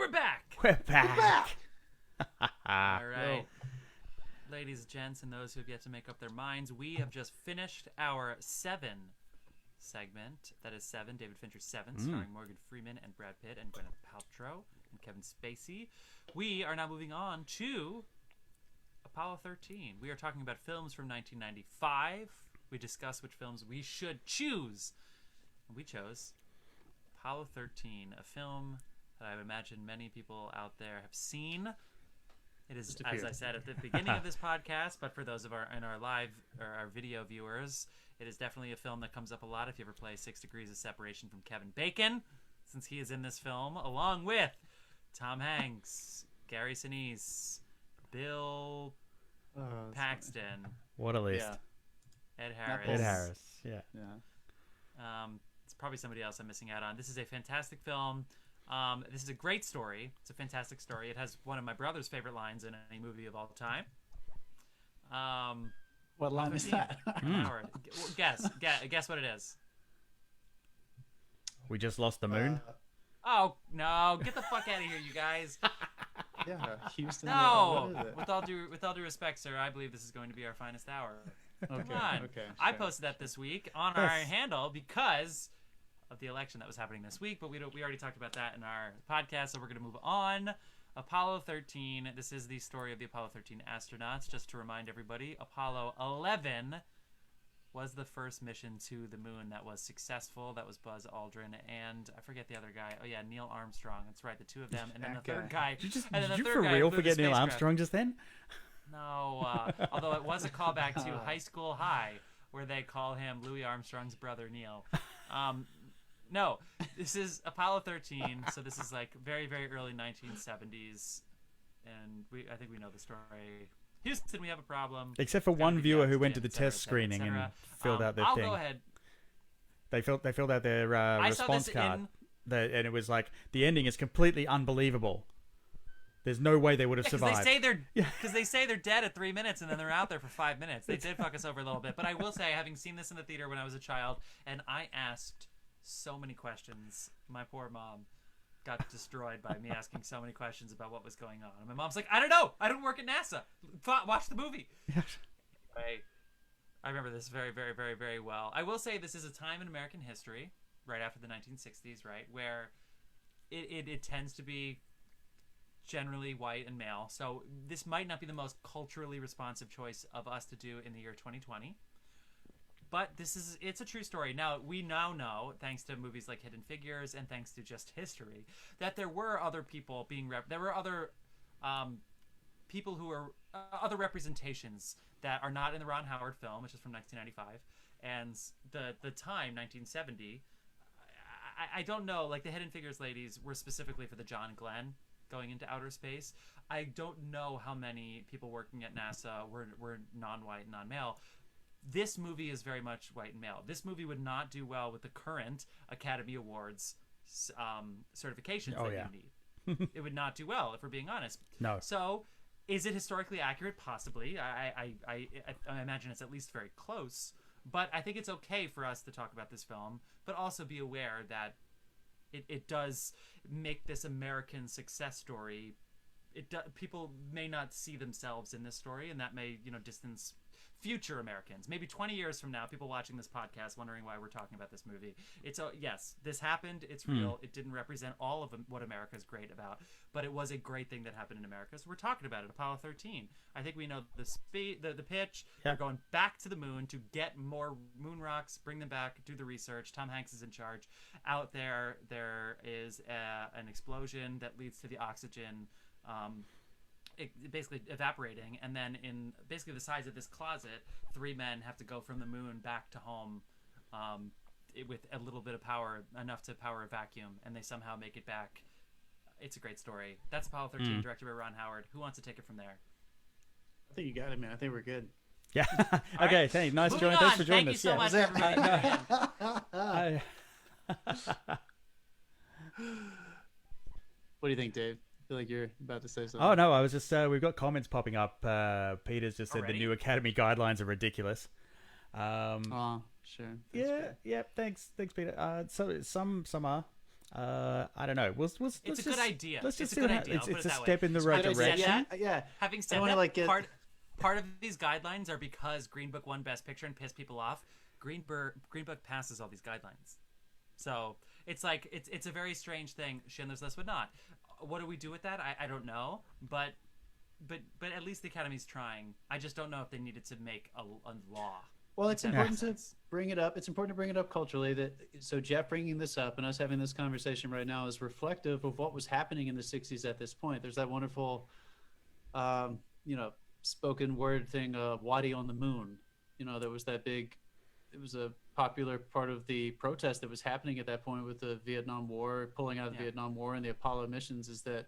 we're back. We're back. All right. Ladies, gents, and those who have yet to make up their minds, we have just finished our 7 segment. That is 7, David Fincher 7, starring Morgan Freeman and Brad Pitt and Gwyneth Paltrow and Kevin Spacey. We are now moving on to Apollo 13. We are talking about films from 1995. We discuss which films we should choose. And we chose Apollo 13, a film that I imagine many people out there have seen. It is, as I said at the beginning of this podcast, but for those of our live or our video viewers, it is definitely a film that comes up a lot if you ever play 6 Degrees of Separation from Kevin Bacon, since he is in this film, along with Tom Hanks, Gary Sinise, Bill Paxton. What a list. Ed Harris. Ed Harris, yeah. It's probably somebody else I'm missing out on. This is a fantastic film. This is a great story. It's a fantastic story. It has one of my brother's favorite lines in any movie of all time. What line is that? Howard, guess what it is. We just lost the moon. Oh no! Get the fuck out of here, you guys. Yeah, Houston. No, What is it? with all due respect, sir, I believe this is going to be our finest hour. Okay, Come on. okay. I sure. posted that this week on our handle because of the election that was happening this week, but we already talked about that in our podcast, so we're going to move on. Apollo 13. This is the story of the Apollo 13 astronauts. Just to remind everybody, Apollo 11 was the first mission to the moon that was successful. That was Buzz Aldrin and I forget the other guy. Oh yeah, Neil Armstrong. That's right, the two of them, and then the third guy. Did the you third for guy real flew the forget Neil spacecraft. Armstrong just then? No, although it was a callback to High School High, where they call him Louis Armstrong's brother Neil. No, this is Apollo 13, so this is like very, very early 1970s, and I think we know the story. Houston, we have a problem. Except for It's gotta one be viewer the who went to oxygen, the test et cetera, et screening cetera. and filled out their I'll thing. go ahead. They filled out their I saw response this card, and it was like the ending is completely unbelievable. There's no way they would have survived. Because they say they're dead at 3 minutes and then they're out there for 5 minutes. They did fuck us over a little bit, but I will say, having seen this in the theater when I was a child, and I asked so many questions. My poor mom got destroyed by me asking so many questions about what was going on. And my mom's like, I don't know. I don't work at NASA. Watch the movie. Anyway, I remember this very, very, very, very well. I will say this is a time in American history, right after the 1960s, right, where it tends to be generally white and male. So this might not be the most culturally responsive choice of us to do in the year 2020. But it's a true story. Now, we now know, thanks to movies like Hidden Figures and thanks to just history, that there were other people there were other people who were other representations that are not in the Ron Howard film, which is from 1995, and the time 1970. I don't know. Like the Hidden Figures ladies were specifically for the John Glenn going into outer space. I don't know how many people working at NASA were non-white, non-male. This movie is very much white and male. This movie would not do well with the current Academy Awards certifications that you need. It would not do well, if we're being honest. No. So, is it historically accurate? Possibly. I imagine it's at least very close. But I think it's okay for us to talk about this film, but also be aware that it does make this American success story. People may not see themselves in this story, and that may distance future Americans. Maybe 20 years from now, people watching this podcast wondering why we're talking about this movie. Yes, this happened. It's real. It didn't represent all of what America's great about, but it was a great thing that happened in America. So we're talking about it. Apollo 13. I think we know the speed, the pitch. Yeah. They're going back to the moon to get more moon rocks, bring them back, do the research. Tom Hanks is in charge. Out there is an explosion that leads to the oxygen basically evaporating, and then in basically the size of this closet, 3 men have to go from the moon back to home with a little bit of power, enough to power a vacuum, and they somehow make it back. It's a great story. That's Apollo 13, directed by Ron Howard. Who wants to take it from there? I think you got it, man. I think we're good. Yeah. All Okay. right. Thanks. Nice to Moving join. Thanks on. for joining Thank us. you so much, everybody. What do you think, Dave? I feel like you're about to say something. Oh no, I was just we've got comments popping up. Peter's just said Already? the new Academy guidelines are ridiculous. Oh, sure. That's Yeah, fair. yeah. Thanks, Peter. So some are. I don't know. It's a good idea. Let's It's just a see good what idea. I'll it's put a it that step way. in the It's a right good idea. direction. Yeah. Having I said don't wanna, that, like, get- part of these guidelines are because Green Book won Best Picture and pissed people off. Green Book passes all these guidelines, so it's like it's a very strange thing. Schindler's List would not. What do we do with that? I don't know, but at least the Academy's trying. I just don't know if they needed to make a law. Well, it's If that important makes to sense. bring it up. It's important to bring it up culturally. So Jeff bringing this up and us having this conversation right now is reflective of what was happening in the '60s at this point. There's that wonderful, spoken word thing, "Wadi on the Moon." There was that big. It was a popular part of the protest that was happening at that point with the Vietnam War, pulling out of the Yeah. Vietnam War and the Apollo missions. Is that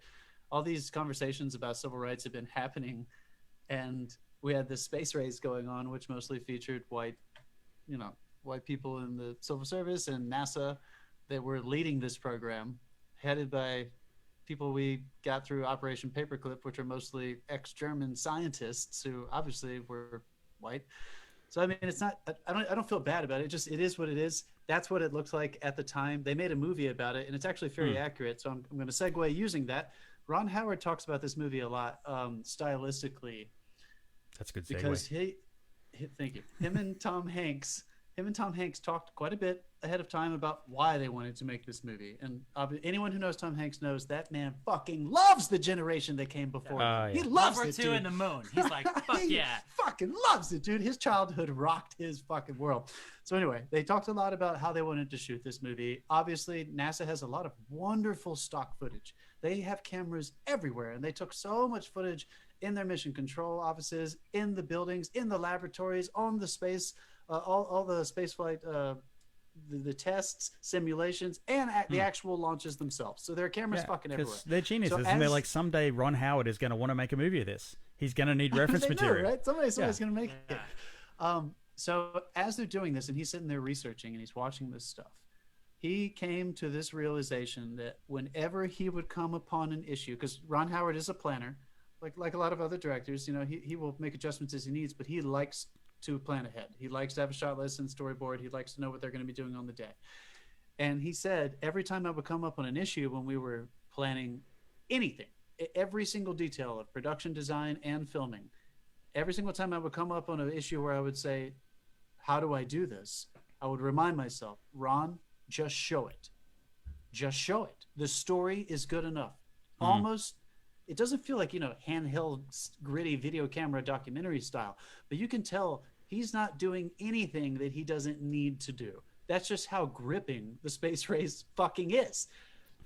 all these conversations about civil rights have been happening, and we had this space race going on, which mostly featured white people in the civil service and NASA that were leading this program, headed by people we got through Operation Paperclip, which are mostly ex-German scientists who obviously were white. So I mean, it's not. I don't feel bad about it. It is what it is. That's what it looked like at the time. They made a movie about it, and it's actually very accurate. So I'm going to segue using that. Ron Howard talks about this movie a lot, stylistically, That's a good segue. because thank you. Him and Tom Hanks talked quite a bit ahead of time about why they wanted to make this movie. And anyone who knows Tom Hanks knows that man fucking loves the generation that came before. Yeah. He Yeah. loves World it, War II dude. and the moon. He's like, fuck He yeah. fucking loves it, dude. His childhood rocked his fucking world. So anyway, they talked a lot about how they wanted to shoot this movie. Obviously, NASA has a lot of wonderful stock footage. They have cameras everywhere, and they took so much footage in their mission control offices, in the buildings, in the laboratories, on the space, all the space flight, the tests, simulations, and the actual launches themselves. So there are cameras fucking everywhere. Because they're geniuses, So and they're as- like, someday Ron Howard is going to want to make a movie of this. He's going to need reference They know, material. right? Somebody's Yeah. going to make it. Yeah. So as they're doing this, and he's sitting there researching, and he's watching this stuff, he came to this realization that whenever he would come upon an issue, because Ron Howard is a planner, like a lot of other directors, he will make adjustments as he needs, but he likes to plan ahead. He likes to have a shot list and storyboard. He likes to know what they're going to be doing on the day. And he said, every time I would come up on an issue when we were planning anything, every single detail of production design and filming, every single time I would come up on an issue where I would say, how do I do this? I would remind myself, Ron, just show it. Just show it. The story is good enough. Almost, it doesn't feel like, handheld, gritty video camera documentary style, but you can tell he's not doing anything that he doesn't need to do. That's just how gripping the space race fucking is.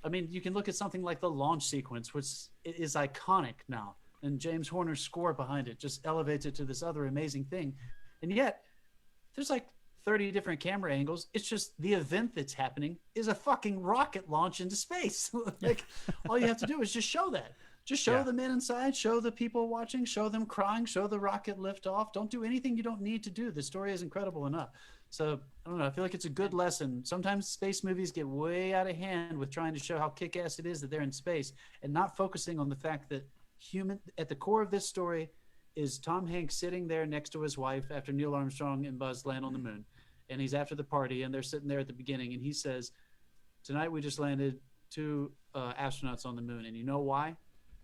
I mean, you can look at something like the launch sequence, which is iconic now, and James Horner's score behind it just elevates it to this other amazing thing. And yet, there's like 30 different camera angles. It's just the event that's happening is a fucking rocket launch into space. Like, all you have to do is just show that. Just show the men inside, show the people watching, show them crying, show the rocket lift off. Don't do anything you don't need to do. The story is incredible enough. So, I don't know. I feel like it's a good lesson. Sometimes space movies get way out of hand with trying to show how kick-ass it is that they're in space and not focusing on the fact that at the core of this story is Tom Hanks sitting there next to his wife after Neil Armstrong and Buzz land on the moon. And he's after the party, and they're sitting there at the beginning, and he says, tonight we just landed 2 astronauts on the moon. And you know why?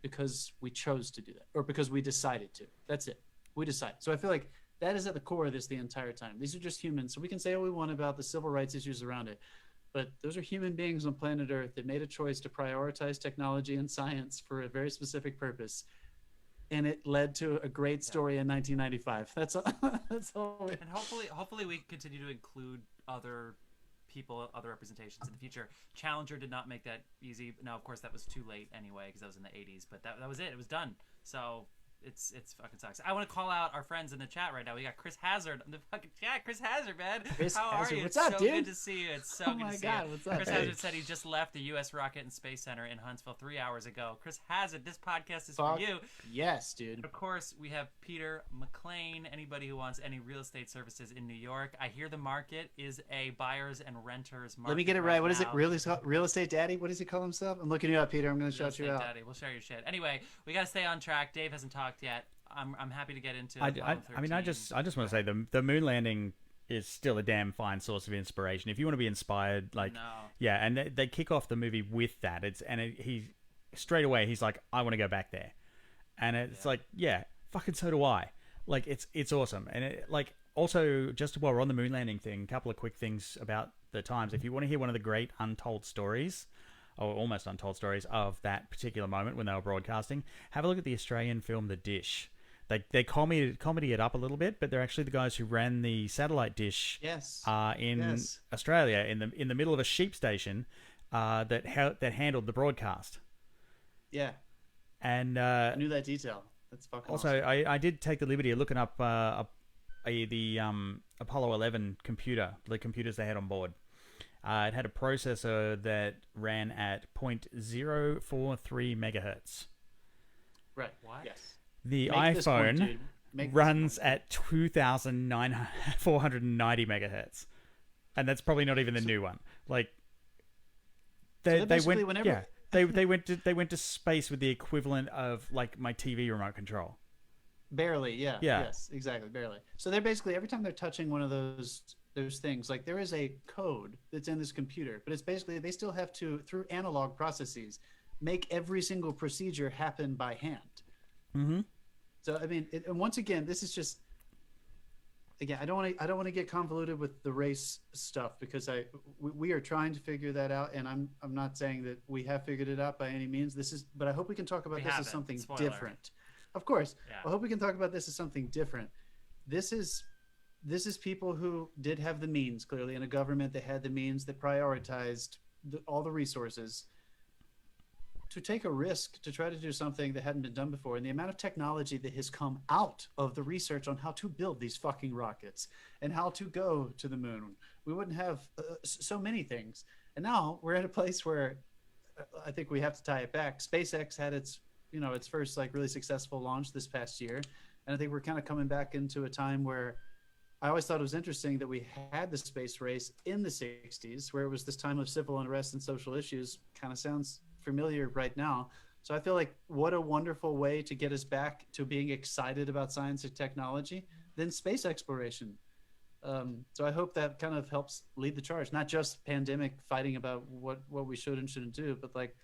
Because we chose to do that, or because we decided to. That's it. We decided. So I feel like that is at the core of this the entire time. These are just humans. So we can say all we want about the civil rights issues around it, but those are human beings on planet Earth that made a choice to prioritize technology and science for a very specific purpose. And it led to a great story in 1995. That's all. That's all. And hopefully we continue to include other people, other representations in the future. Challenger did not make that easy. Now, of course, that was too late anyway because that was in the 80s. But that was it. It was done. So it's fucking sucks. I want to call out our friends in the chat right now. We got Chris Hazard in the fucking chat. Chris Hazard, man. Chris How Hazard, are you? what's it's up, so dude? good to see you. It's so Oh good my to see God, you. what's up? Chris Hey. Hazard said he just left the U.S. Rocket and Space Center in Huntsville 3 hours ago. Chris Hazard, this podcast is Fuck for you. yes, dude. Of course, we have Peter McLean. Anybody who wants any real estate services in New York. I hear the market is a buyers and renters market. Let me get it right. What is it? now. Real estate daddy? What does he call himself? I'm looking you up, Peter. I'm going to Real shout you estate out. daddy. We'll share your shit. Anyway, we got to stay on track. Dave hasn't talked yet. I'm happy to get into I mean, I just want to say the moon landing is still a damn fine source of inspiration. If you want to be inspired, like, No. yeah, and they kick off the movie with that. He straight away he's like, I want to go back there, and it's like, yeah, fucking so do I. Like, it's awesome, and like also just while we're on the moon landing thing, a couple of quick things about the times. If you want to hear one of the great untold stories, or almost untold stories of that particular moment when they were broadcasting, have a look at the Australian film The Dish. They comedy it up a little bit, but they're actually the guys who ran the satellite dish Yes. in Yes. Australia in the middle of a sheep station that handled the broadcast. Yeah. And I knew that detail. That's fucking also, awesome. I did take the liberty of looking up the Apollo 11 computer, the computers they had on board. It had a processor that ran at 0.043 megahertz. Right. What? Yes. The Make this point, iPhone dude. Make this runs point. at 2,490 megahertz, and that's probably not even the new one. Like they're they basically went, whenever- yeah, they went to space with the equivalent of like my TV remote control. Barely, yeah. Yeah. Yes, exactly, barely. So they're basically every time they're touching one of those things, like there is a code that's in this computer, but it's basically they still have to, through analog processes, make every single procedure happen by hand. Mm-hmm. So I mean, and once again, this is just again, I don't want to get convoluted with the race stuff because we are trying to figure that out, and I'm not saying that we have figured it out by any means. But I hope we can talk about We this as haven't. something Spoiler. different. Of course, Yeah. I hope we can talk about this as something different. This is people who did have the means, clearly, in a government that had the means, that prioritized all the resources to take a risk to try to do something that hadn't been done before. And the amount of technology that has come out of the research on how to build these fucking rockets and how to go to the moon, we wouldn't have so many things. And now we're at a place where I think we have to tie it back. SpaceX had its first like really successful launch this past year. And I think we're kind of coming back into a time where I always thought it was interesting that we had the space race in the 60s, where it was this time of civil unrest and social issues. Kind of sounds familiar right now. So I feel like what a wonderful way to get us back to being excited about science and technology than space exploration. So I hope that kind of helps lead the charge, not just pandemic fighting about what we should and shouldn't do, but like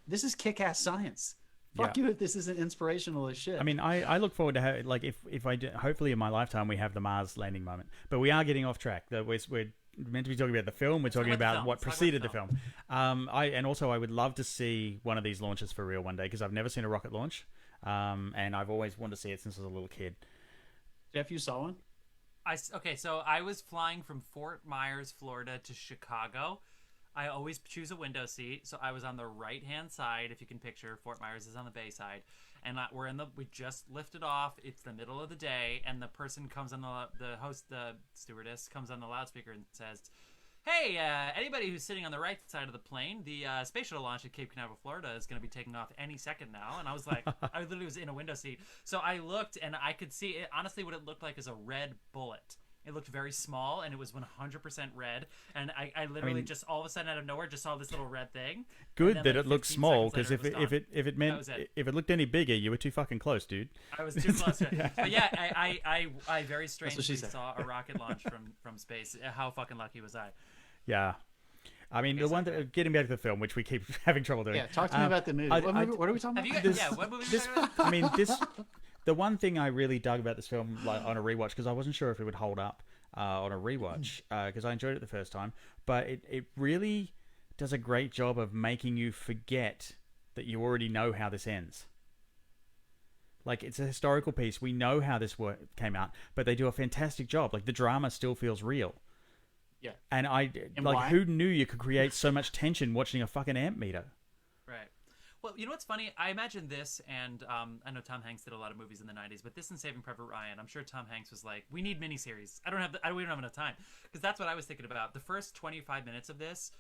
this is kick-ass science. Fuck Yeah. you if this isn't inspirational as shit. I mean, I look forward to like if I do, hopefully in my lifetime we have the Mars landing moment. But we are getting off track. We're meant to be talking about the film. We're talking about the about film. what Let's talk about preceded the the film. I would love to see one of these launches for real one day because I've never seen a rocket launch, and I've always wanted to see it since I was a little kid. Jeff, you saw one? Okay, so I was flying from Fort Myers, Florida to Chicago. I always choose a window seat, so I was on the right-hand side. If you can picture, Fort Myers is on the bay side, and we just lifted off. It's the middle of the day, and the person comes on the stewardess comes on the loudspeaker and says, "Hey, anybody who's sitting on the right side of the plane, the space shuttle launch at Cape Canaveral, Florida, is going to be taking off any second now." And I was like, I literally was in a window seat, so I looked and I could see it. Honestly, what it looked like is a red bullet. It looked very small, and it was 100% red. And I literally just all of a sudden out of nowhere just saw this little red thing. Good then, that like, it looked 15 small seconds because later, if it That meant was it. if it looked any bigger, you were too fucking close, dude. I was too close to it. But yeah, I very what she strangely said. saw a rocket launch from space. How fucking lucky was I? Yeah. I mean, the one that, getting back to the film, which we keep having trouble doing. Yeah, talk to me about the movie. I- What are we talking Have about? you guys? What movie? This, I mean, the one thing I really dug about this film, like on a rewatch, because I wasn't sure if it would hold up on a rewatch, because I enjoyed it the first time, but it really does a great job of making you forget that you already know how this ends. Like, it's a historical piece. We know how this came out, but they do a fantastic job. Like, the drama still feels real. Yeah. And why? who knew you could create so much tension watching a fucking amp meter? Right. Well, you know what's funny? I imagine this, and I know Tom Hanks did a lot of movies in the '90s, but this and Saving Private Ryan, I'm sure Tom Hanks was like, "We need miniseries. We don't have enough time," because that's what I was thinking about. The first 25 minutes of this.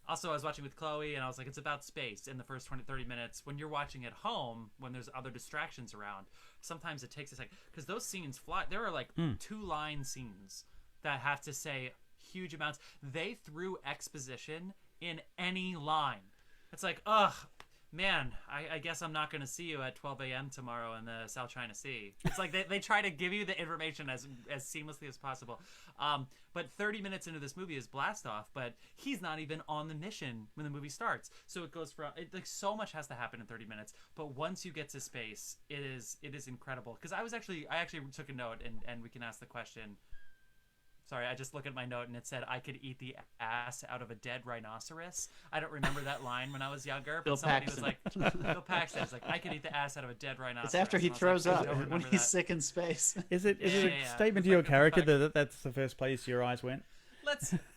Also, I was watching with Chloe, and I was like, it's about space in the first 20, 30 minutes. When you're watching at home, when there's other distractions around, sometimes it takes a second. Because those scenes fly. There are like 2-line scenes that have to say huge amounts. They threw exposition in any line. It's like, ugh. man, I guess I'm not going to see you at 12 a.m. tomorrow in the South China Sea. It's like they try to give you the information as seamlessly as possible. But 30 minutes into this movie is blast off, but he's not even on the mission when the movie starts. So it goes from like so much has to happen in 30 minutes. But once you get to space, it is incredible. Because I actually took a note, and we can ask the question. Sorry, I just look at my note and it said I could eat the ass out of a dead rhinoceros. I don't remember that line when I was younger, but Bill somebody Paxton. was like, Bill Paxton was like, I could eat the ass out of a dead rhinoceros. It's after he And I was throws like, I up don't when remember he's that. sick in space. Is it Yeah, a yeah. statement It's to your like the character fact- that that's the first place your eyes went?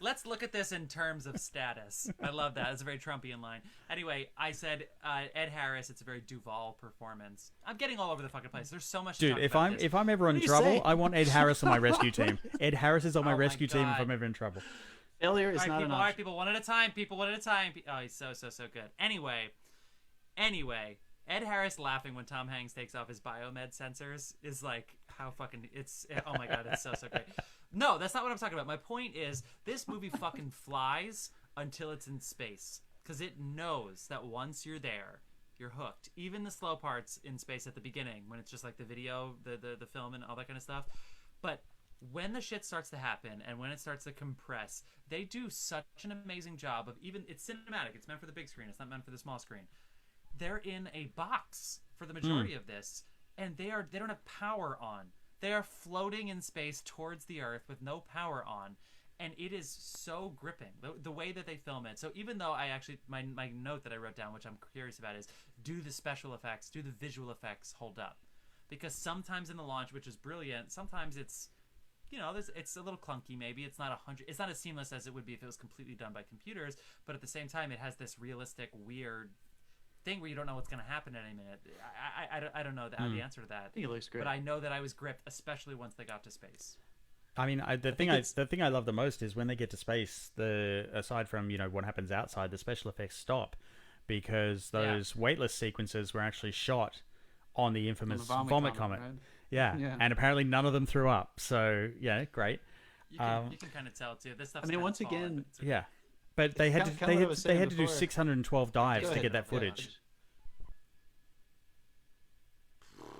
Let's look at this in terms of status. I love that. It's a very Trumpian line. Anyway, I said Ed Harris. It's a very Duvall performance. I'm getting all over the fucking place. There's so much. To Dude, talk if about I'm this. if I'm ever in do you trouble, say? I want Ed Harris on my rescue team. Ed Harris is on my Oh my rescue team if God. I'm ever in trouble. Failure is All right, not people, an all right, option. people, one at a time. People, one at a time. Oh, he's so good. Anyway, Ed Harris laughing when Tom Hanks takes off his biomed sensors is like how fucking it's. Oh my god, it's so great. No, that's not what I'm talking about. My point is this movie fucking flies until it's in space because it knows that once you're there, you're hooked. Even the slow parts in space at the beginning when it's just like the video, the film, and all that kind of stuff. But when the shit starts to happen and when it starts to compress, they do such an amazing job of even it's cinematic. It's meant for the big screen. It's not meant for the small screen. They're in a box for the majority of this, and they don't have power on. They are floating in space towards the Earth with no power on, and it is so gripping the way that they film it. So even though I actually my note that I wrote down, which I'm curious about, is do the special effects, do the visual effects hold up? Because sometimes in the launch, which is brilliant, sometimes it's it's a little clunky. Maybe it's not it's not as seamless as it would be if it was completely done by computers. But at the same time, it has this realistic, weird thing where you don't know what's going to happen at any minute. I don't know the answer to that. I think it looks great. But I know that I was gripped, especially once they got to space. I mean, the thing I love the most is when they get to space. Aside from what happens outside, the special effects stop because those weightless sequences were actually shot on the infamous vomit comet. Right? Yeah, and apparently none of them threw up. So yeah, great. You can kind of tell too. This stuff's I mean, once again, Yeah, but they had Kinda what I was they saying had to do before. 612 dives Go to ahead. get that Yeah. footage.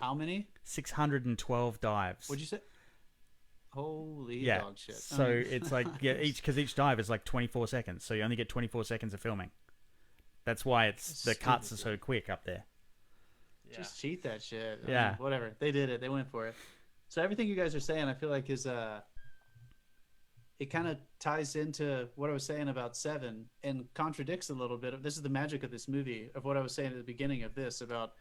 How many? 612 dives. What'd you say? Holy Yeah. dog shit. So it's like each dive is like 24 seconds. So you only get 24 seconds of filming. That's why the cuts are so quick up there. Yeah. Just cheat that shit. I Yeah. mean, whatever. They did it. They went for it. So everything you guys are saying, I feel like is it kind of ties into what I was saying about Seven and contradicts a little bit. This is the magic of this movie of what I was saying at the beginning of this about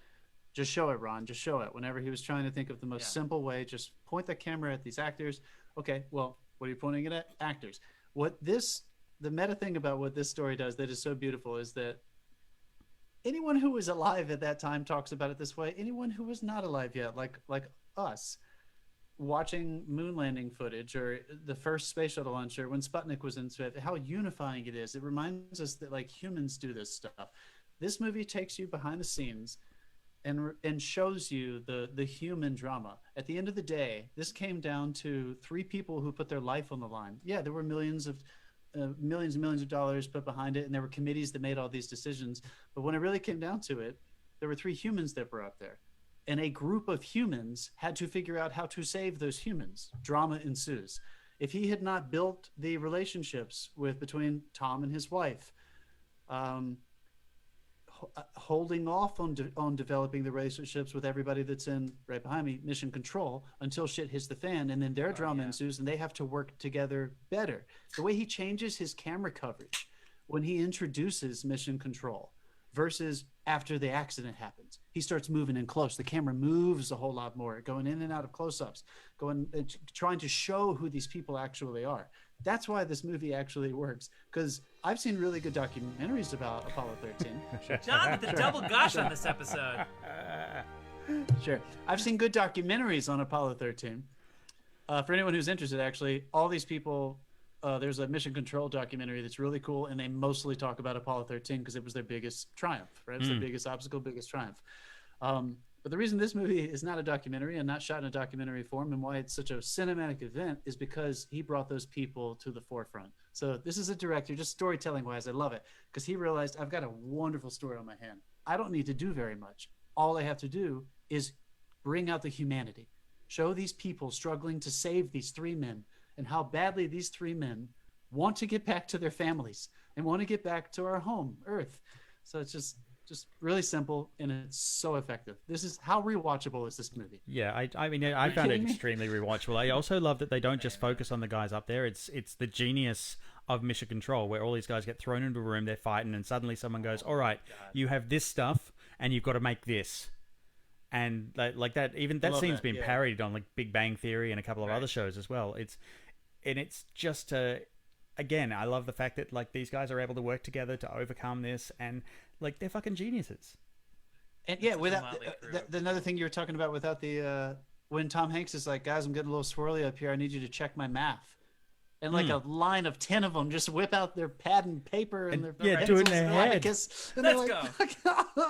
just show it, Ron. Just show it. Whenever he was trying to think of the most simple way, just point the camera at these actors. Okay, well, what are you pointing it at? Actors. The meta thing about what this story does that is so beautiful is that anyone who was alive at that time talks about it this way. Anyone who was not alive yet, like us, watching moon landing footage or the first space shuttle launch or when Sputnik was in space, how unifying it is. It reminds us that like humans do this stuff. This movie takes you behind the scenes and shows you the human drama. At the end of the day, this came down to three people who put their life on the line. Yeah, there were millions and millions of dollars put behind it, and there were committees that made all these decisions. But when it really came down to it, there were three humans that were up there. And a group of humans had to figure out how to save those humans. Drama ensues. If he had not built the relationships between Tom and his wife, holding off on developing the relationships with everybody that's in right behind me, Mission Control, until shit hits the fan, and then their drama ensues, and they have to work together better. The way he changes his camera coverage when he introduces Mission Control versus after the accident happens, he starts moving in close. The camera moves a whole lot more, going in and out of close-ups, trying to show who these people actually are. That's why this movie actually works, because I've seen really good documentaries about Apollo 13. John with the double gush on this episode. Sure. I've seen good documentaries on Apollo 13. For anyone who's interested, actually, all these people, there's a Mission Control documentary that's really cool, and they mostly talk about Apollo 13 because it was their biggest triumph, right? It was their biggest obstacle, biggest triumph. But the reason this movie is not a documentary and not shot in a documentary form and why it's such a cinematic event is because he brought those people to the forefront. So this is a director, just storytelling wise, I love it because he realized I've got a wonderful story on my hand. I don't need to do very much. All I have to do is bring out the humanity, show these people struggling to save these three men and how badly these three men want to get back to their families and want to get back to our home, Earth. So it's just really simple and it's so effective. This is how rewatchable is this movie? Yeah, I mean, I found it kidding me? extremely rewatchable. I also love that they don't just focus on the guys up there. It's the genius of Mission Control, where all these guys get thrown into a room, they're fighting, and suddenly someone goes, "All right, you have this stuff, and you've got to make this." And like that, even that love scene's that, been yeah. parodied on like Big Bang Theory and a couple of Right. other shows as well. It's just again, I love the fact that like these guys are able to work together to overcome this, and like they're fucking geniuses. And yeah, Such a without motley crew. another thing you were talking about without the when Tom Hanks is like, guys, I'm getting a little swirly up here. I need you to check my math. And like a line of 10 of them just whip out their pad and paper and their yeah, do it in pencils their and head. abacus, and Let's they're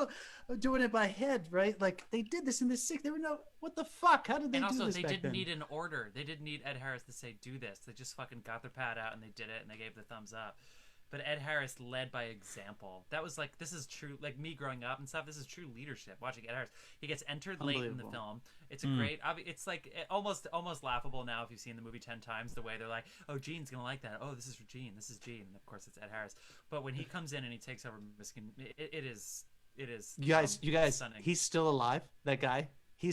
like, doing it by head, right? Like they did this in the '60s. They were no, what the fuck? How did they And do also, this they back didn't then? need an order. They didn't need Ed Harris to say, do this. They just fucking got their pad out and they did it and they gave the thumbs up. But Ed Harris led by example. That was like, this is true, like me growing up and stuff, this is true leadership, watching Ed Harris. He gets entered late in the Unbelievable. film. It's a great, it's like almost laughable now if you've seen the movie 10 times, the way they're like, oh, Gene's going to like that. Oh, this is for Gene. This is Gene. And of course, it's Ed Harris. But when he comes in and he takes over Miskin, it is You guys, stunning. he's still alive. That guy. He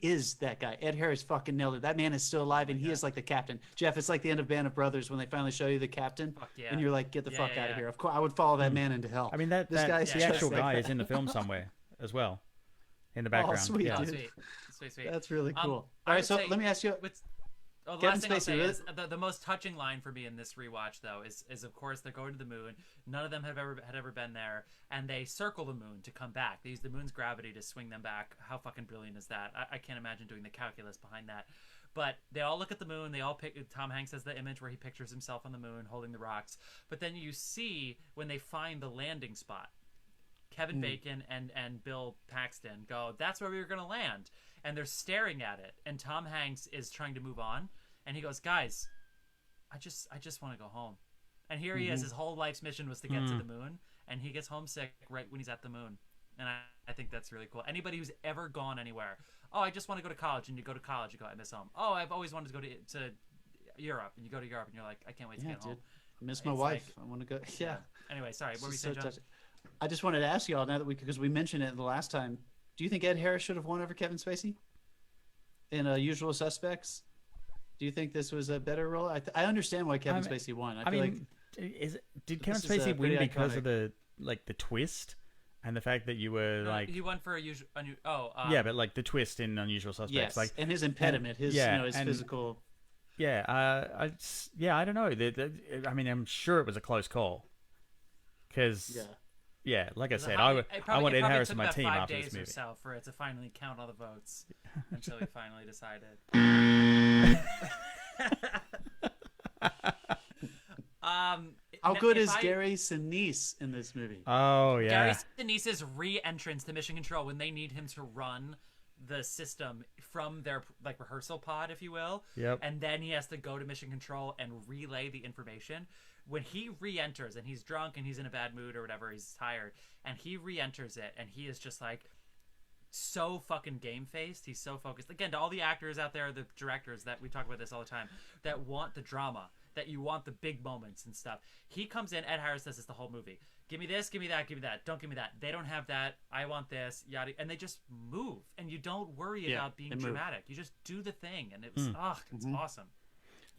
is that guy. Ed Harris fucking nailed it. That man is still alive, and he is like the captain. Jeff, it's like the end of Band of Brothers when they finally show you the captain, Fuck yeah. and you're like, get the Yeah, fuck yeah, out of yeah. here. Of course, I would follow that man into hell. I mean, that This guy's the just actual like guy that. is in the film somewhere as well, in the background. sweet, yeah. Oh, dude. sweet. That's really Um, cool. I All right, would so say let me ask you. The Kevin last thing I'll Spacey, say really- is the most touching line for me in this rewatch, though, is of course they're going to the moon. None of them had ever been there, and they circle the moon to come back. They use the moon's gravity to swing them back. How fucking brilliant is that? I can't imagine doing the calculus behind that. But they all look at the moon. They all pick. Tom Hanks has the image where he pictures himself on the moon holding the rocks. But then you see when they find the landing spot, Kevin Bacon and Bill Paxton go, that's where we were going to land. And they're staring at it. And Tom Hanks is trying to move on. And he goes, guys, I just want to go home. And here he is. His whole life's mission was to get to the moon. And he gets homesick right when he's at the moon. And I think that's really cool. Anybody who's ever gone anywhere, oh, I just want to go to college. And you go to college, you go, I miss home. Oh, I've always wanted to go to Europe. And you go to Europe and you're like, I can't wait to Yeah, get home. dude. I miss my It's wife. like- I want to go. Yeah. Anyway, sorry. What were we It's saying, so John? touching. I just wanted to ask you all now that because we mentioned it the last time. Do you think Ed Harris should have won over Kevin Spacey in Usual Suspects? Do you think this was a better role? I understand why Kevin I mean- Spacey won. I I feel mean, did Kevin this is, Spacey win pretty because of iconic. the twist and the fact that you were No, like he won for a usual. yeah, but like the twist in Unusual Suspects, yes, like and his impediment, his yeah, his and- physical. yeah, I don't know. I mean, I'm sure it was a close call because Yeah. like I It was a said, high- I it want probably Ed Harris took on my about team 5 after days this or movie. so for it to finally count all the votes until he finally decided. How good if is Gary Sinise in this movie? Oh yeah, Gary Sinise's re-entrance to Mission Control when they need him to run the system from their like rehearsal pod, if you will. Yep. And then he has to go to Mission Control and relay the information. When he re-enters and he's drunk and he's in a bad mood or whatever, he's tired, and he re-enters it, and he is just like so fucking game-faced. He's so focused. Again, to all the actors out there, the directors that we talk about this all the time, that want the drama, that you want the big moments and stuff. He comes in, Ed Harris says this the whole movie. Give me this, give me that, give me that. Don't give me that. They don't have that. I want this, yada. And they just move. And you don't worry Yeah, about being they move. dramatic. You just do the thing. And it was, it's awesome.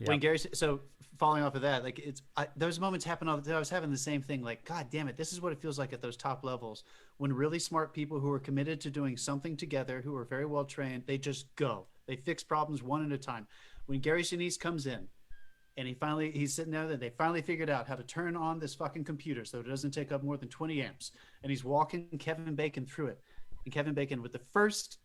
When Gary, so following off of that, like those moments happen all the time. I was having the same thing. Like, God damn it, this is what it feels like at those top levels when really smart people who are committed to doing something together, who are very well trained, they just go. They fix problems one at a time. When Gary Sinise comes in, and he's sitting there, and they finally figured out how to turn on this fucking computer so it doesn't take up more than 20 amps. And he's walking Kevin Bacon through it, and Kevin Bacon with the first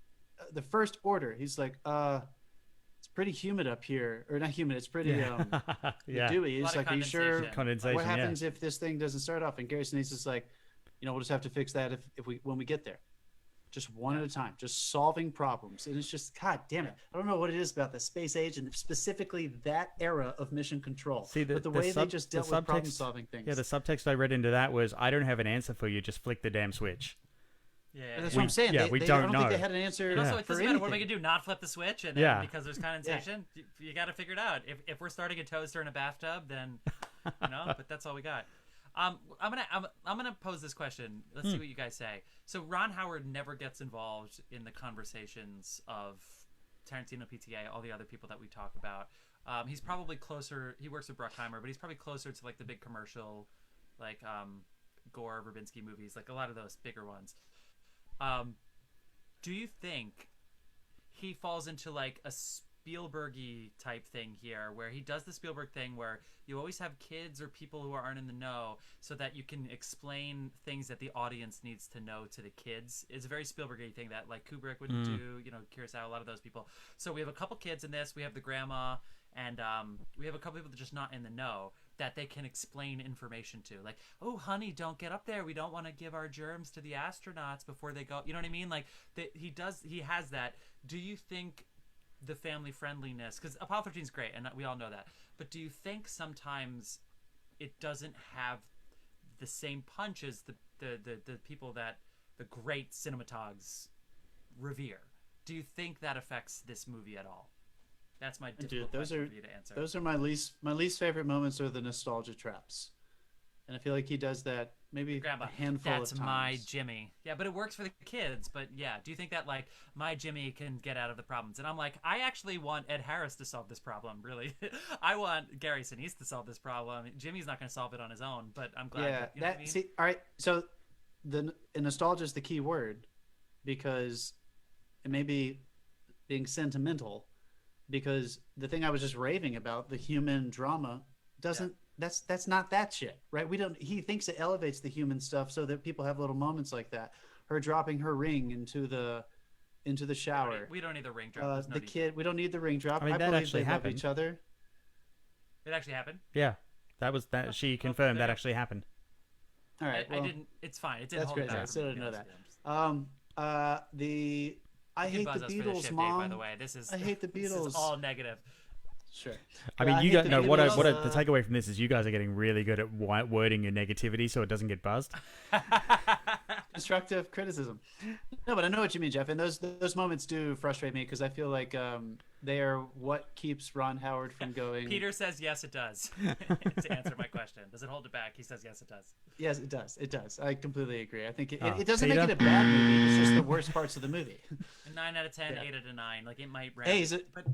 order, he's like, it's pretty humid up here, or not humid. It's pretty yeah, dewy. A lot He's of like, are you sure? condensation. What Yeah. happens if this thing doesn't start off? And Gary Sinise is like, we'll just have to fix that if when we get there. just one at a time, just solving problems. And it's just, God damn it. I don't know what it is about the space age and specifically that era of mission control. See, but the way they just dealt with problem solving things. Yeah, the subtext I read into that was, I don't have an answer for you, just flick the damn switch. Yeah, that's what I'm saying. Yeah, we I don't don't know. think they had an answer. And also, it for doesn't matter. What am I anything. gonna do? Not flip the switch? And then because there's condensation, you got to figure it out. If we're starting a toaster in a bathtub, then but that's all we got. I'm gonna pose this question. Let's see what you guys say. So Ron Howard never gets involved in the conversations of Tarantino, PTA, all the other people that we talk about. He's probably closer. He works with Bruckheimer, but he's probably closer to like the big commercial, like Gore Verbinski movies, like a lot of those bigger ones. Do you think he falls into like a Spielberg-y type thing here, where he does the Spielberg thing where you always have kids or people who aren't in the know so that you can explain things that the audience needs to know to the kids? It's a very Spielberg-y thing that like Kubrick would do, Kurosawa, a lot of those people. So we have a couple kids in this, we have the grandma, and we have a couple people that are just not in the know that they can explain information to, like, oh honey, don't get up there, we don't want to give our germs to the astronauts before they go, you know what I mean? Like he has that. Do you think the family friendliness, because Apollo 13 is great and we all know that, but do you think sometimes it doesn't have the same punch as the people that the great cinematogs revere? Do you think that affects this movie at all? That's my difficult question for you to answer. Those are my least favorite moments are the nostalgia traps, and I feel like he does that maybe Grandma, a handful of times. That's my Jimmy. Yeah, but it works for the kids. But yeah, do you think that like my Jimmy can get out of the problems? And I'm like, I actually want Ed Harris to solve this problem. Really, I want Gary Sinise to solve this problem. Jimmy's not going to solve it on his own, but I'm glad. Yeah, you know what I mean? See, all right. So the nostalgia is the key word, because it may be being sentimental. Because the thing I was just raving about, the human drama, doesn't that's not that shit, right? He thinks it elevates the human stuff so that people have little moments like that. Her dropping her ring into the shower. We don't need the ring drop. The kid, we don't need the ring drop. I mean, that believe actually they love happened. each other. It actually happened. Yeah, that she confirmed that actually happened. All right, I didn't. It's fine. It didn't that's hold great. back I still didn't know that. I You hate can the buzz us for this Beatles, shit, Mom. Dave, by the way, I hate the This is Beatles. all negative. Sure. I mean, I you hate don't the know what Beatles, the takeaway from this is. You guys are getting really good at wording your negativity so it doesn't get buzzed. Constructive criticism. No, but I know what you mean, Jeff. And those moments do frustrate me because I feel like they are what keeps Ron Howard from going. Peter says yes, it does. To answer my question, does it hold it back? He says yes, it does. Yes, it does. It does. I completely agree. I think it doesn't Peter? make it a bad movie. It's just the worst parts of the movie. A 9 out of 10, Yeah. 8 out of 9. Like it might. Hey,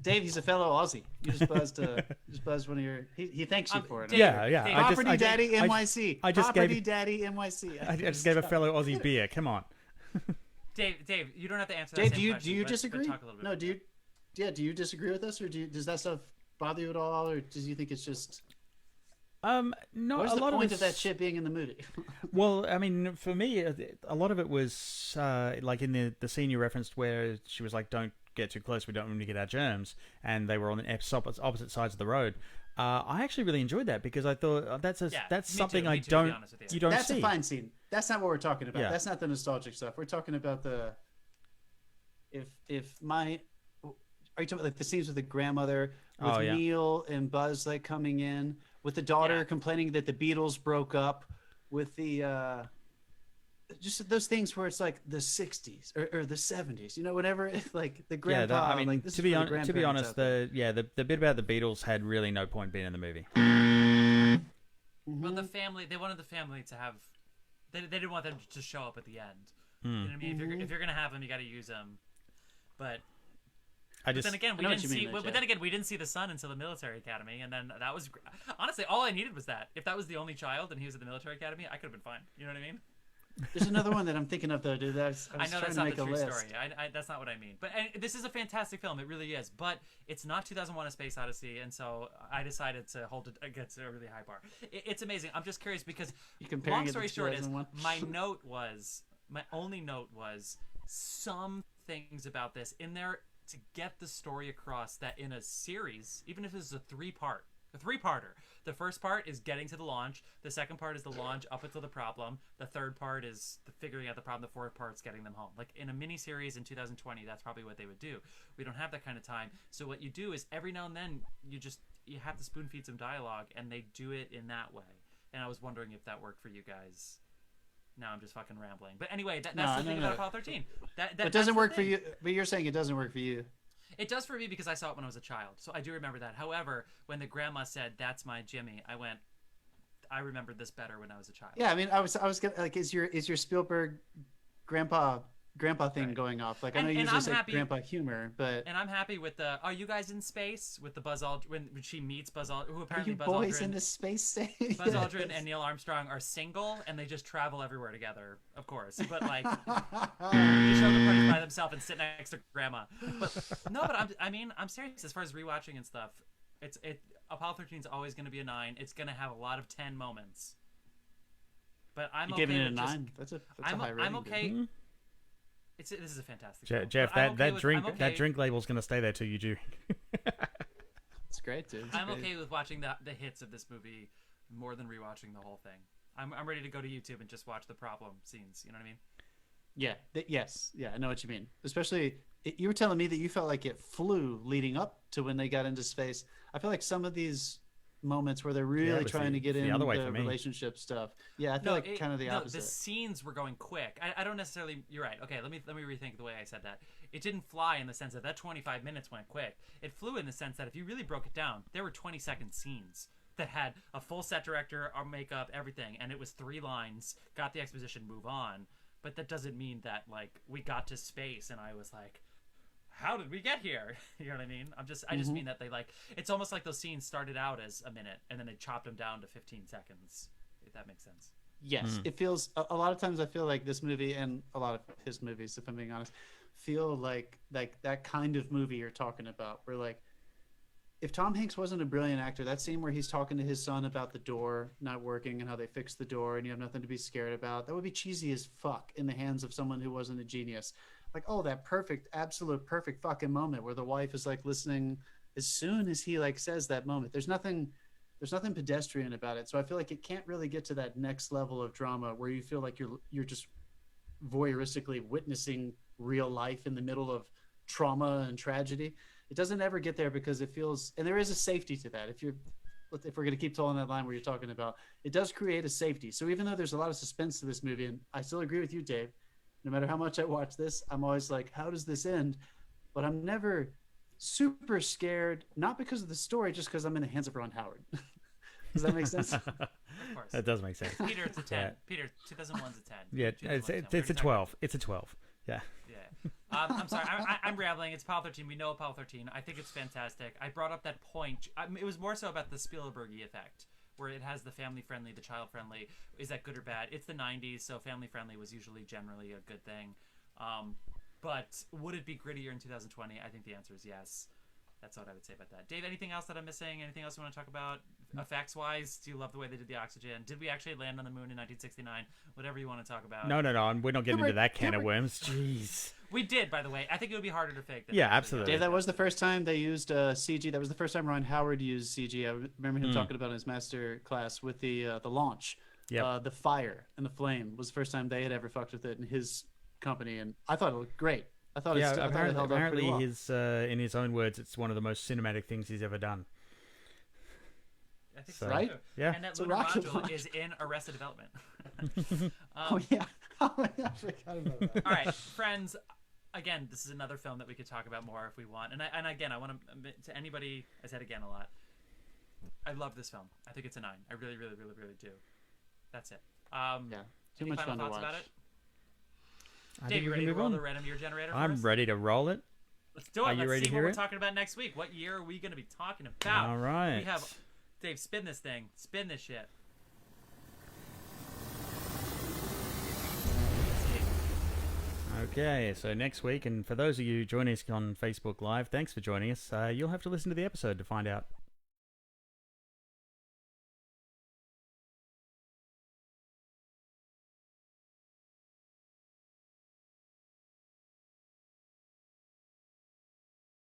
Dave, he's a fellow Aussie. You just buzzed one of your. He thanks you for it. Dave, Yeah, yeah. Dave, Property Daddy NYC. I just Property gave- Daddy NYC. I just gave a fellow Aussie beer. Come on. Dave, you don't have to answer that Dave, same do question, you but disagree? talk a little bit No, about do you? Yeah, do you disagree with us, or does that stuff bother you at all, or do you think it's just? No, What's a the lot point of of that shit being in the movie? Well, I mean, for me, a lot of it was like in the scene you referenced where she was like, "Don't get too close. We don't want to get our germs," and they were on the opposite sides of the road. I actually really enjoyed that because I thought that's me something too, I to be don't honest with you. you don't That's see. a fine scene. That's not what we're talking about. Yeah. That's not the nostalgic stuff. We're talking about the. Are you talking about like the scenes with the grandmother, with Oh, yeah. Neil and Buzz like coming in, with the daughter Yeah. complaining that the Beatles broke up, with the just those things where it's like the '60s or the '70s, whatever. Like the Yeah, grandpa. I mean, like, this to is be for the to be grandparents honest, out there. the bit about the Beatles had really no point being in the movie. Well, the family, they wanted the family to have. They didn't want them to show up at the end. You know what I mean? If you're gonna have them, you got to use them. But I just then again, we I know didn't what you see. mean, though, But then again, we didn't see the son until the military academy, and then that was honestly all I needed was that. If that was the only child and he was at the military academy, I could have been fine. You know what I mean? There's another one that I'm thinking of though, dude. I was I know trying that's to not make the a true list. story. That's not what I mean. But this is a fantastic film. It really is. But it's not 2001: A Space Odyssey, and so I decided to hold it against a really high bar. It's amazing. I'm just curious because You comparing long it to story short is 2001? my only note was some things about this in there to get the story across that in a series, even if this is a 3-part, A three-parter. The first part is getting to the launch. The second part is the launch up until the problem. The third part is the figuring out the problem. The fourth part's getting them home. Like in a miniseries in 2020, that's probably what they would do. We don't have that kind of time. So what you do is every now and then you have to spoon feed some dialogue, and they do it in that way. And I was wondering if that worked for you guys. Now I'm just fucking rambling. But anyway, that's the thing about Apollo 13. It doesn't work for you, but you're saying it doesn't work for you. It does for me because I saw it when I was a child, so I do remember that. However, when the grandma said, "That's my Jimmy," I remembered this better when I was a child. Yeah, I mean, I was gonna, like, is your Spielberg grandpa thing going off? Like, I know you usually say grandpa humor, but and I'm happy with the "Are you guys in space?" with the Buzz Aldrin when she meets Buzz Aldrin, who apparently Buzz boys Aldrin in the space station. Buzz Aldrin and Neil Armstrong are single and they just travel everywhere together, of course. But like, they show the party by themselves and sit next to grandma. But no, but I'm serious as far as rewatching and stuff. Apollo 13 is always going to be a 9. It's going to have a lot of 10 moments. But I'm okay giving it a with 9. That's a high rating. I'm okay. Mm-hmm. This is a fantastic film. Jeff, that drink label's gonna stay there till you do. It's great, dude. I'm okay with watching the hits of this movie more than rewatching the whole thing. I'm ready to go to YouTube and just watch the problem scenes. You know what I mean? Yeah. Yes. Yeah, I know what you mean. Especially, you were telling me that you felt like it flew leading up to when they got into space. I feel like some of these moments where they're really trying to get into the relationship stuff. Yeah, I feel kind of the opposite. The scenes were going quick. I don't necessarily. You're right. Okay, let me rethink the way I said that. It didn't fly in the sense that 25 minutes went quick. It flew in the sense that if you really broke it down, there were 20-second scenes that had a full set director, our makeup, everything, and it was 3 lines. Got the exposition, move on. But that doesn't mean that like we got to space and I was like, how did we get here? You know what I mean? I just mean that they like, it's almost like those scenes started out as a minute and then they chopped them down to 15 seconds, if that makes sense. Yes. It feels, a lot of times I feel like this movie and a lot of his movies, if I'm being honest, feel like that kind of movie you're talking about, where like, if Tom Hanks wasn't a brilliant actor, that scene where he's talking to his son about the door not working and how they fixed the door and you have nothing to be scared about, that would be cheesy as fuck in the hands of someone who wasn't a genius. Like, oh, that absolute perfect fucking moment where the wife is like listening as soon as he like says that moment. There's nothing pedestrian about it. So I feel like it can't really get to that next level of drama where you feel like you're just voyeuristically witnessing real life in the middle of trauma and tragedy. It doesn't ever get there because it feels, and there is a safety to that. If we're going to keep towing that line where you're talking about, it does create a safety. So even though there's a lot of suspense to this movie, and I still agree with you, Dave, no matter how much I watch this, I'm always like, how does this end? But I'm never super scared, not because of the story, just because I'm in the hands of Ron Howard. Does that make sense? Of course. That does make sense. Peter, it's a 10. Yeah. Peter, 2001's a 10. Yeah, it's a 12. It's a 12. Yeah. Yeah. I'm sorry. I'm rambling. It's Apollo 13. We know Apollo 13. I think it's fantastic. I brought up that point. It was more so about the Spielberg-y effect, where it has the family-friendly, the child-friendly. Is that good or bad? It's the 90s, so family-friendly was usually generally a good thing. But would it be grittier in 2020? I think the answer is yes. That's what I would say about that. Dave, anything else that I'm missing? Anything else you want to talk about? Effects-wise, do you love the way they did the oxygen? Did we actually land on the moon in 1969? Whatever you want to talk about. No. We're not getting into that can of worms. Jeez. We did, by the way. I think it would be harder to fake. Yeah, absolutely. Dave, that was the first time they used CG. That was the first time Ron Howard used CG. I remember him talking about in his master class with the launch. Yep. The fire and the flame was the first time they had ever fucked with it in his company, and I thought it looked great. Apparently in his own words, it's one of the most cinematic things he's ever done. I think so. Right? Yeah. And that lunar module is in Arrested Development. Oh, yeah. I forgot about that. All right, friends. Again, this is another film that we could talk about more if we want. And again, I want to admit to anybody, I said again a lot, I love this film. I think it's a 9. I really, really, really, really do. That's it. Yeah. Too much fun to watch. About it? Dave, you ready to roll the random year generator for I'm us? ready to roll it. Let's do it. Let's see what we're talking about next week. What year are we going to be talking about? All right. We have... Dave, spin this thing. Spin this shit. Okay, so next week, and for those of you joining us on Facebook Live, thanks for joining us. You'll have to listen to the episode to find out